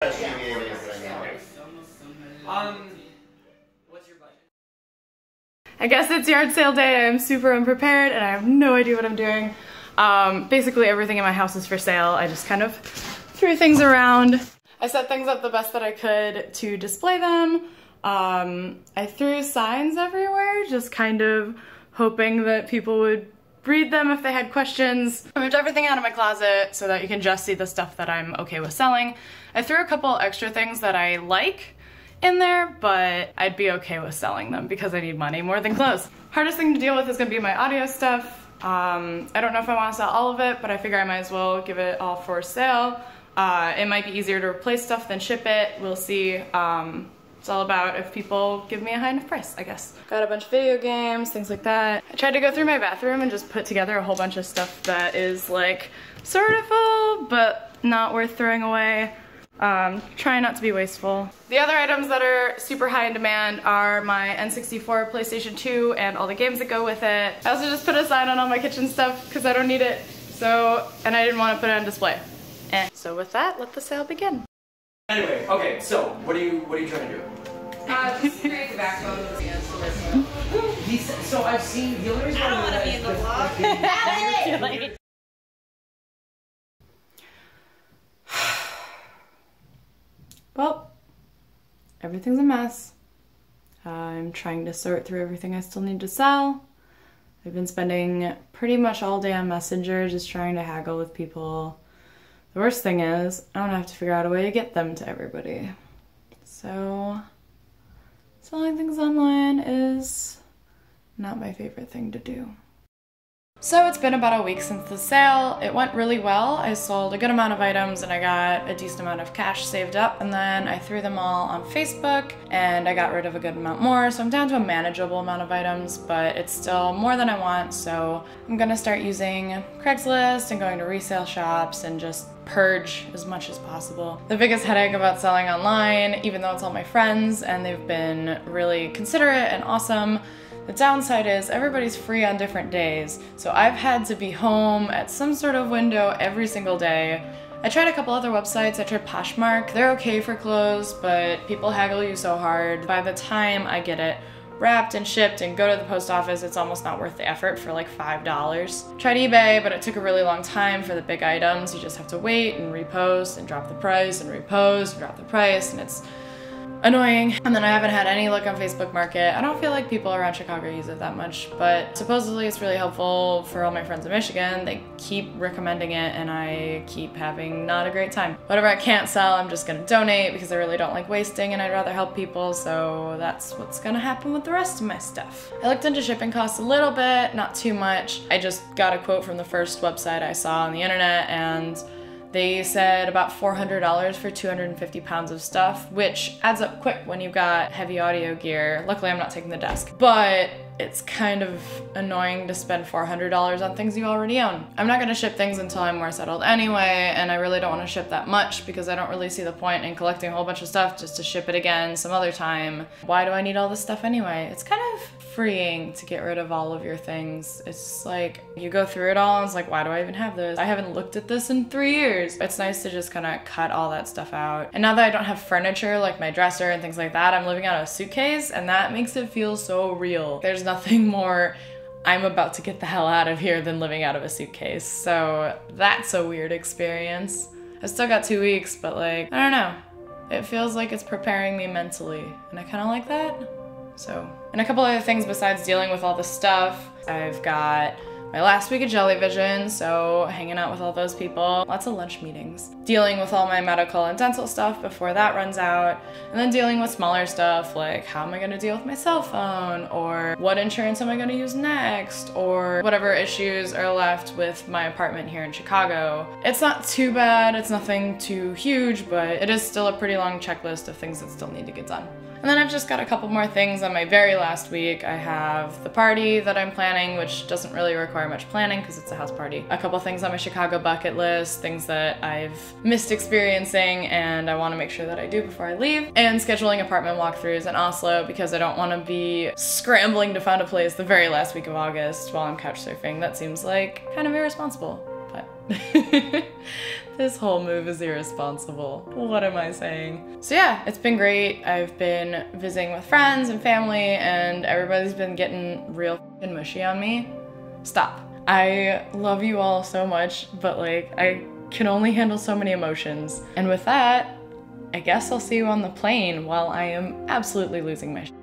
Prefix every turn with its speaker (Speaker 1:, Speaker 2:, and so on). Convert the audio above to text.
Speaker 1: What's your budget? I guess it's yard sale day. I'm super unprepared and I have no idea what I'm doing. Basically everything in my house is for sale. I just kind of threw things around. I set things up the best that I could to display them. I threw signs everywhere, just kind of hoping that people would read them if they had questions. I moved everything out of my closet so that you can just see the stuff that I'm okay with selling. I threw a couple extra things that I like in there, but I'd be okay with selling them because I need money more than clothes. Hardest thing to deal with is gonna be my audio stuff. I don't know if I want to sell all of it, but I figure I might as well give it all for sale. It might be easier to replace stuff than ship it. We'll see. It's all about if people give me a high enough price, I guess. Got a bunch of video games, things like that. I tried to go through my bathroom and just put together a whole bunch of stuff that is like sort of full, but not worth throwing away. Trying not to be wasteful. The other items that are super high in demand are my N64, PlayStation 2, and all the games that go with it. I also just put a sign on all my kitchen stuff because I don't need it. So, and I didn't want to put it on display. So with that, let the sale begin.
Speaker 2: Anyway, okay, so what are you trying to do?
Speaker 3: Just create the backbone.
Speaker 2: So I've seen the only reason
Speaker 3: I don't want to be in the vlog.
Speaker 1: Well, everything's a mess. I'm trying to sort through everything I still need to sell. I've been spending pretty much all day on Messenger just trying to haggle with people. The worst thing is, I don't have to figure out a way to get them to everybody. So, selling things online is not my favorite thing to do. So it's been about a week since the sale. It went really well. I sold a good amount of items and I got a decent amount of cash saved up, and then I threw them all on Facebook and I got rid of a good amount more. So I'm down to a manageable amount of items, but it's still more than I want. So I'm gonna start using Craigslist and going to resale shops and just purge as much as possible. The biggest headache about selling online, even though it's all my friends and they've been really considerate and awesome, the downside is everybody's free on different days, so I've had to be home at some sort of window every single day. I tried a couple other websites. I tried Poshmark. They're okay for clothes, but people haggle you so hard. By the time I get it wrapped and shipped and go to the post office, it's almost not worth the effort for like $5. Tried eBay, but it took a really long time for the big items. You just have to wait and repost and drop the price and repost and drop the price, and it's annoying. And then I haven't had any luck on Facebook Market. I don't feel like people around Chicago use it that much, but supposedly it's really helpful for all my friends in Michigan. They keep recommending it and I keep having not a great time. Whatever I can't sell, I'm just gonna donate because I really don't like wasting and I'd rather help people, so that's what's gonna happen with the rest of my stuff. I looked into shipping costs a little bit, not too much. I just got a quote from the first website I saw on the internet and they said about $400 for 250 pounds of stuff, which adds up quick when you've got heavy audio gear. Luckily, I'm not taking the desk, but it's kind of annoying to spend $400 on things you already own. I'm not gonna ship things until I'm more settled anyway, and I really don't wanna ship that much because I don't really see the point in collecting a whole bunch of stuff just to ship it again some other time. Why do I need all this stuff anyway? It's kind of freeing to get rid of all of your things. It's like, you go through it all and it's like, why do I even have this? I haven't looked at this in 3 years. It's nice to just kind of cut all that stuff out. And now that I don't have furniture like my dresser and things like that, I'm living out of a suitcase and that makes it feel so real. There's nothing more I'm about to get the hell out of here than living out of a suitcase. So that's a weird experience. I've still got 2 weeks, but like, I don't know. It feels like it's preparing me mentally and I kind of like that. So, and a couple other things besides dealing with all this stuff. I've got my last week of Jellyvision, so hanging out with all those people. Lots of lunch meetings. Dealing with all my medical and dental stuff before that runs out. And then dealing with smaller stuff like how am I gonna deal with my cell phone, or what insurance am I gonna use next, or whatever issues are left with my apartment here in Chicago. It's not too bad, it's nothing too huge, but it is still a pretty long checklist of things that still need to get done. And then I've just got a couple more things on my very last week. I have the party that I'm planning, which doesn't really require much planning because it's a house party. A couple things on my Chicago bucket list, things that I've missed experiencing and I want to make sure that I do before I leave. And scheduling apartment walkthroughs in Oslo because I don't want to be scrambling to find a place the very last week of August while I'm couch surfing. That seems like kind of irresponsible, but This whole move is irresponsible. What am I saying? So yeah, it's been great. I've been visiting with friends and family, and everybody's been getting real f***ing mushy on me. Stop. I love you all so much, but like, I can only handle so many emotions. And with that, I guess I'll see you on the plane while I am absolutely losing my shit.